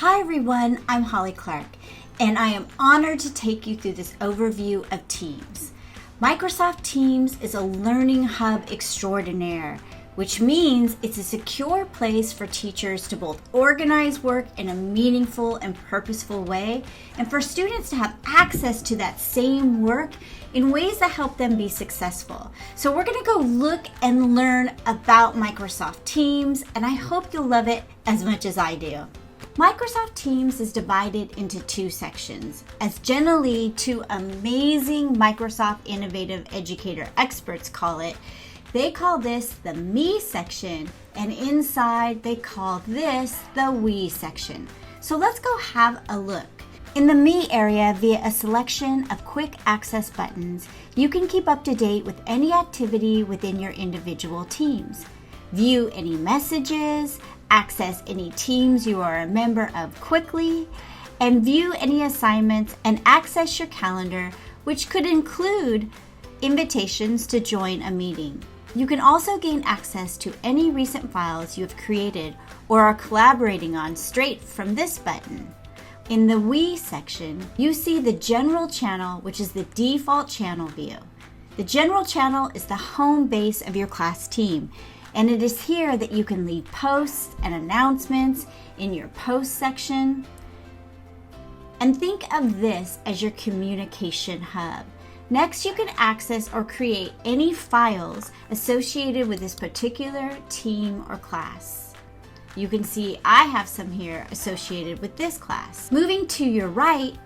Hi everyone, I'm Holly Clark, and I am honored to take you through this overview of Teams. Microsoft Teams is a learning hub extraordinaire, which means it's a secure place for teachers to both organize work in a meaningful and purposeful way, and for students to have access to that same work in ways that help them be successful. So we're going to go look and learn about Microsoft Teams, and I hope you'll love it as much as I do. Microsoft Teams is divided into two sections. As Jenna Lee, two amazing Microsoft Innovative Educator experts call it, they call this the Me section, and inside they call this the We section. So let's go have a look. In the Me area, via a selection of quick access buttons, you can keep up to date with any activity within your individual teams, view any messages, access any teams you are a member of quickly, and view any assignments and access your calendar, which could include invitations to join a meeting. You can also gain access to any recent files you have created or are collaborating on straight from this button. In the We section, you see the General Channel, which is the default channel view. The General Channel is the home base of your class team, and it is here that you can leave posts and announcements in your Post section. And think of this as your communication hub. Next, you can access or create any files associated with this particular team or class. You can see I have some here associated with this class. Moving to your right,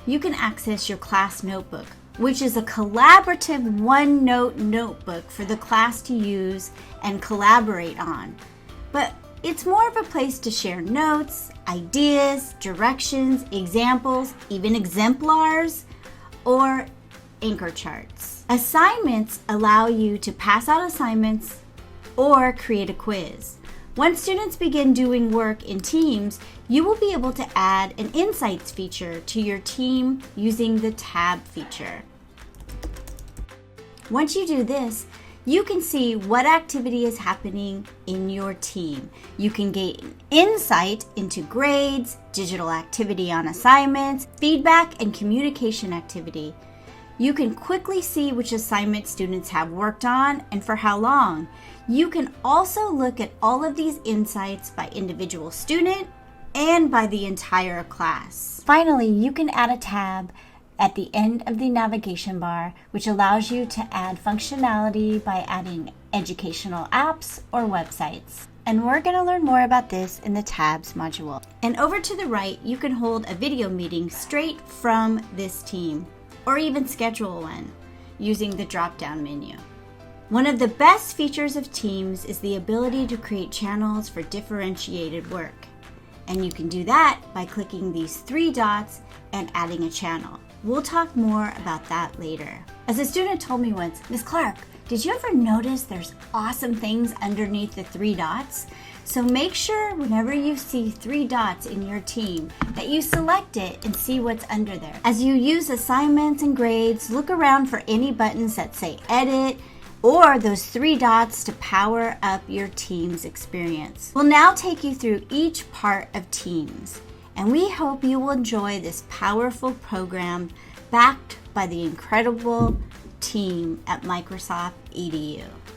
you can access your class notebook, which is a collaborative OneNote notebook for the class to use and collaborate on. But it's more of a place to share notes, ideas, directions, examples, even exemplars, or anchor charts. Assignments allow you to pass out assignments or create a quiz. Once students begin doing work in teams, you will be able to add an Insights feature to your team using the Tab feature. Once you do this, you can see what activity is happening in your team. You can gain insight into grades, digital activity on assignments, feedback, and communication activity. You can quickly see which assignment students have worked on and for how long. You can also look at all of these insights by individual student and by the entire class. Finally, you can add a tab at the end of the navigation bar, which allows you to add functionality by adding educational apps or websites. And we're going to learn more about this in the Tabs module. And over to the right, you can hold a video meeting straight from this team, or even schedule one using the drop-down menu. One of the best features of Teams is the ability to create channels for differentiated work. And you can do that by clicking these three dots and adding a channel. We'll talk more about that later. As a student told me once, Ms. Clark, did you ever notice there's awesome things underneath the three dots? So make sure whenever you see three dots in your team that you select it and see what's under there. As you use assignments and grades, look around for any buttons that say edit or those three dots to power up your Teams experience. We'll now take you through each part of Teams, and we hope you will enjoy this powerful program backed by the incredible team at Microsoft EDU.